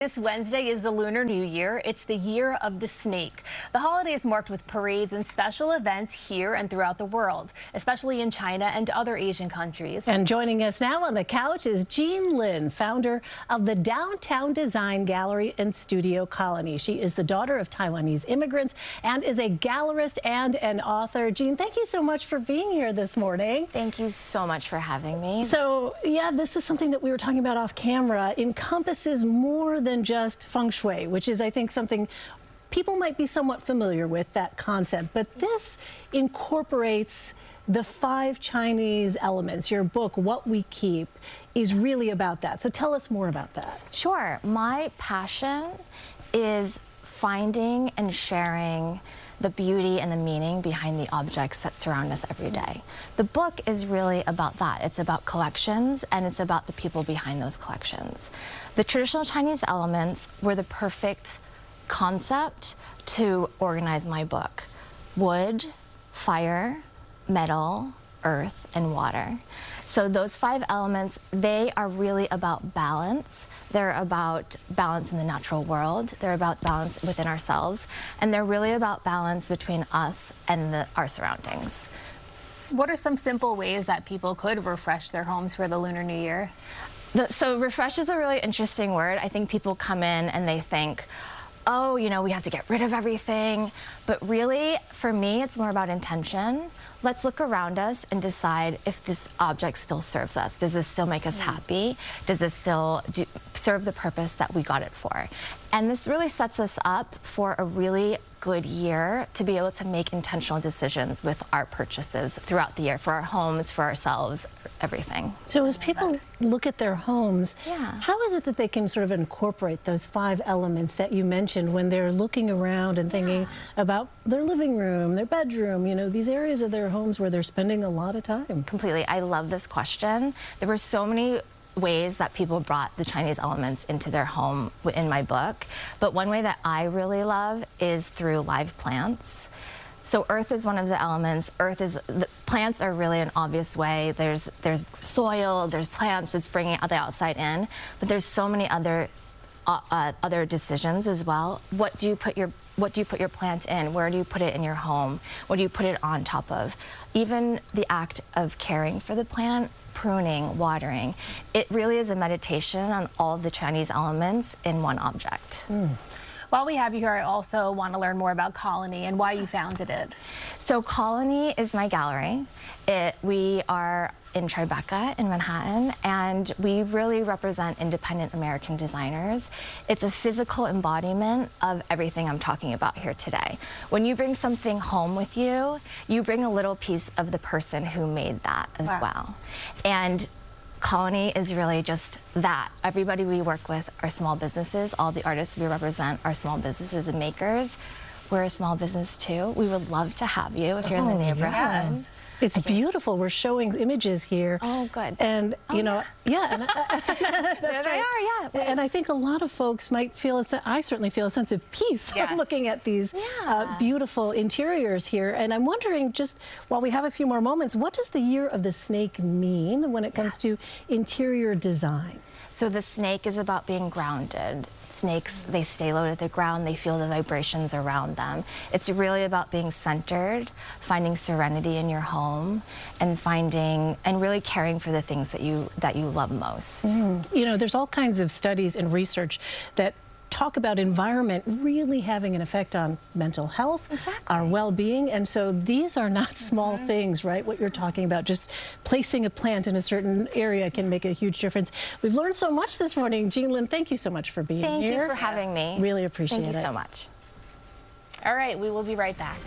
This Wednesday is the Lunar New Year. It's the year of the snake. The holiday is marked with parades and special events here and throughout the world, especially in China and other Asian countries. And joining us now on the couch is Jean Lin, founder of the Downtown Design Gallery and Studio Colony. She is the daughter of Taiwanese immigrants and is a gallerist and an author. Jean, thank you so much for being here this morning. Thank you so much for having me. So, yeah, this is something that we were talking about off camera. Encompasses more than just feng shui, which is, I think, something people might be somewhat familiar with, that concept. But this incorporates the 5 Chinese elements. Your book, What We Keep, is really about that. So tell us more about that. Sure. My passion is finding and sharing the beauty and the meaning behind the objects that surround us every day. The book is really about that. It's about collections, and it's about the people behind those collections. The traditional Chinese elements were the perfect concept to organize my book. Wood, fire, metal, earth, and water. So those 5 elements, they are really about balance. They're about balance in the natural world. They're about balance within ourselves. And they're really about balance between us and our surroundings. What are some simple ways that people could refresh their homes for the Lunar New Year? So refresh is a really interesting word. I think people come in and they think, oh, you know, we have to get rid of everything. But really, for me, it's more about intention. Let's look around us and decide if this object still serves us. Does this still make us happy? Does this still serve the purpose that we got it for? And this really sets us up for a really good year to be able to make intentional decisions with our purchases throughout the year, for our homes, for ourselves, everything. So as people look at their homes, Yeah. how is it that they can sort of incorporate those 5 elements that you mentioned when they're looking around and thinking about their living room, their bedroom, you know, these areas of their homes where they're spending a lot of time? Completely. I love this question. There were so many ways that people brought the Chinese elements into their home in my book. But one way that I really love is through live plants. So earth is one of the elements. Plants are really an obvious way. There's soil, there's plants that's bringing the outside in, but there's so many other decisions as well. What do you put your plant in? Where do you put it in your home? What do you put it on top of? Even the act of caring for the plant, pruning, watering, it really is a meditation on all the Chinese elements in one object. While we have you here, I also want to learn more about Colony and why you founded it. So Colony is my gallery. We are in Tribeca in Manhattan, and we really represent independent American designers. It's a physical embodiment of everything I'm talking about here today. When you bring something home with you, you bring a little piece of the person who made that as well. And Colony is really just that. Everybody we work with are small businesses. All the artists we represent are small businesses and makers. We're a small business too. We would love to have you if you're in the neighborhood. Yes. It's beautiful. We're showing images here. Oh, good. And, you know, and There they are, yeah. And I think a lot of folks might feel, I certainly feel a sense of peace looking at these beautiful interiors here. And I'm wondering, just while we have a few more moments, what does the Year of the Snake mean when it comes to interior design? So the snake is about being grounded. Snakes, they stay low to the ground, they feel the vibrations around them. It's really about being centered, finding serenity in your home, and really caring for the things that you love most. You know, there's all kinds of studies and research that talk about environment really having an effect on mental health, our well-being, and so these are not small things, right? What you're talking about, just placing a plant in a certain area can make a huge difference. We've learned so much this morning. Jean Lin, thank you so much for being here. Thank you for having me. Really appreciate it. Thank you so much. All right, we will be right back.